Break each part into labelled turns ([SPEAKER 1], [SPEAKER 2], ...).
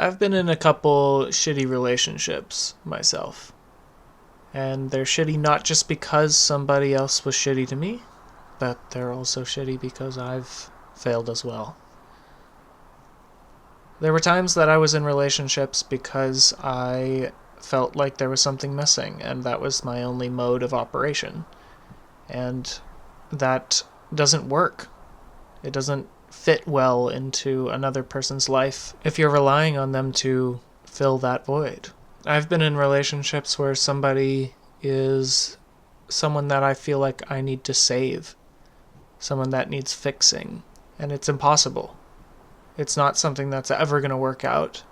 [SPEAKER 1] I've been in a couple shitty relationships myself. And they're shitty not just because somebody else was shitty to me, but they're also shitty because I've failed as well. There were times that I was in relationships because I felt like there was something missing, and that was my only mode of operation. And that doesn't work. It doesn't fit well into another person's life if you're relying on them to fill that void. I've been in relationships where somebody is someone that I feel like I need to save, someone that needs fixing, and it's impossible. It's not something that's ever going to work out,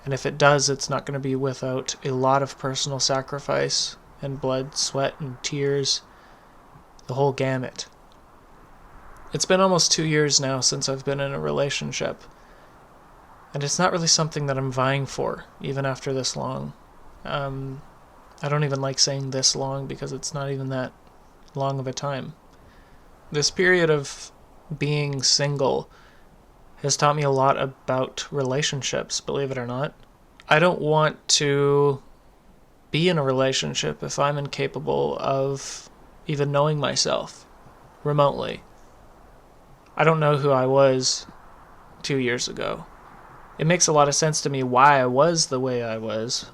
[SPEAKER 1] and if it does, it's not going to be without a lot of personal sacrifice and blood, sweat, and tears, the whole gamut. It's been almost 2 years now since I've been in a relationship, and it's not really something that I'm vying for, even after this long. I don't even like saying this long because it's not even that long of a time. This period of being single has taught me a lot about relationships, believe it or not. I don't want to be in a relationship if I'm incapable of even knowing myself remotely. I don't know who I was 2 years ago. It makes a lot of sense to me why I was the way I was,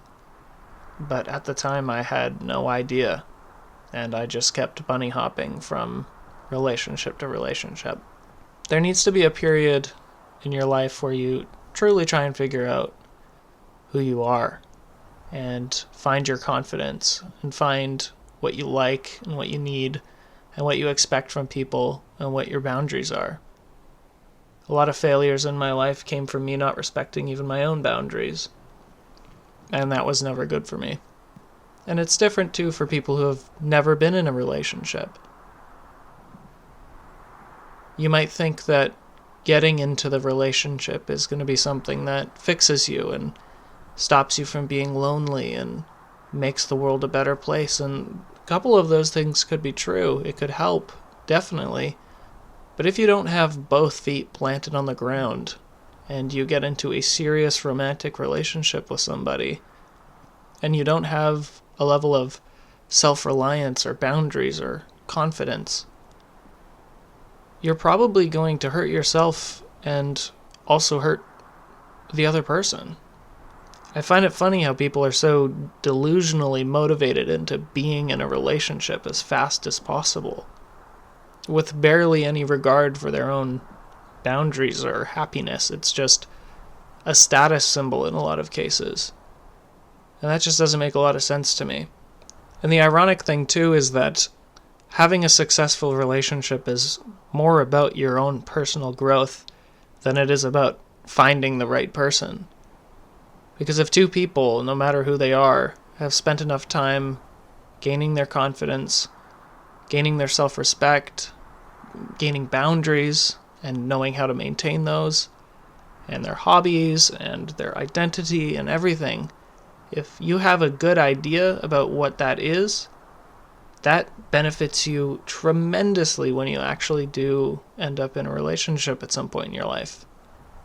[SPEAKER 1] but at the time I had no idea, and I just kept bunny hopping from relationship to relationship. There needs to be a period in your life where you truly try and figure out who you are and find your confidence and find what you like and what you need and what you expect from people and what your boundaries are. A lot of failures in my life came from me not respecting even my own boundaries, and that was never good for me. And it's different too for people who have never been in a relationship. You might think that getting into the relationship is going to be something that fixes you and stops you from being lonely and makes the world a better place. And a couple of those things could be true. It could help, definitely. But if you don't have both feet planted on the ground and you get into a serious romantic relationship with somebody and you don't have a level of self-reliance or boundaries or confidence, you're probably going to hurt yourself and also hurt the other person. I find it funny how people are so delusionally motivated into being in a relationship as fast as possible, with barely any regard for their own boundaries or happiness. It's just a status symbol in a lot of cases. And that just doesn't make a lot of sense to me. And the ironic thing too is that having a successful relationship is more about your own personal growth than it is about finding the right person. Because if two people, no matter who they are, have spent enough time gaining their confidence, gaining their self-respect, gaining boundaries, and knowing how to maintain those, and their hobbies, and their identity, and everything, if you have a good idea about what that is, that benefits you tremendously when you actually do end up in a relationship at some point in your life.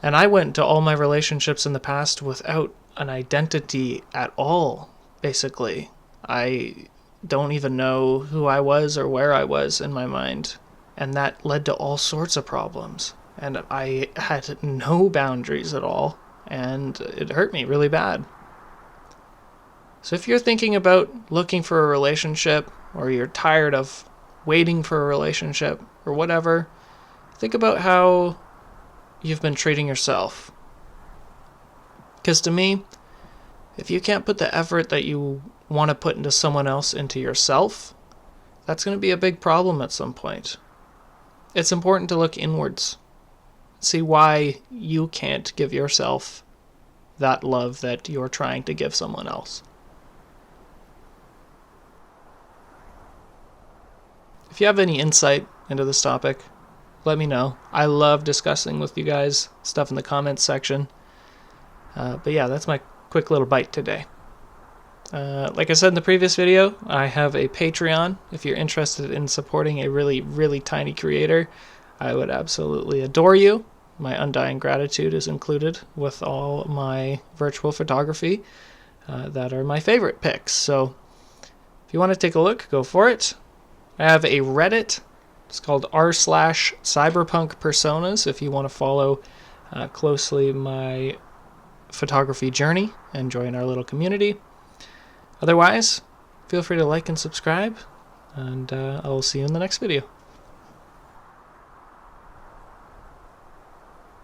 [SPEAKER 1] And I went to all my relationships in the past without an identity at all, basically. I don't even know who I was or where I was in my mind. And that led to all sorts of problems. And I had no boundaries at all, and it hurt me really bad. So if you're thinking about looking for a relationship, or you're tired of waiting for a relationship, or whatever, think about how you've been treating yourself. Because to me, if you can't put the effort that you want to put into someone else into yourself, that's going to be a big problem at some point. It's important to look inwards. See why you can't give yourself that love that you're trying to give someone else. If you have any insight into this topic, let me know. I love discussing with you guys stuff in the comments section. But yeah, that's my quick little bite today. Like I said in the previous video, I have a Patreon. If you're interested in supporting a really, really tiny creator, I would absolutely adore you. my undying gratitude is included with all my virtual photography that are my favorite pics. So if you want to take a look, go for it. I have a Reddit. It's called r/cyberpunkpersonas if you want to follow closely my photography journey and join our little community. Otherwise, feel free to like and subscribe, and I'll see you in the next video.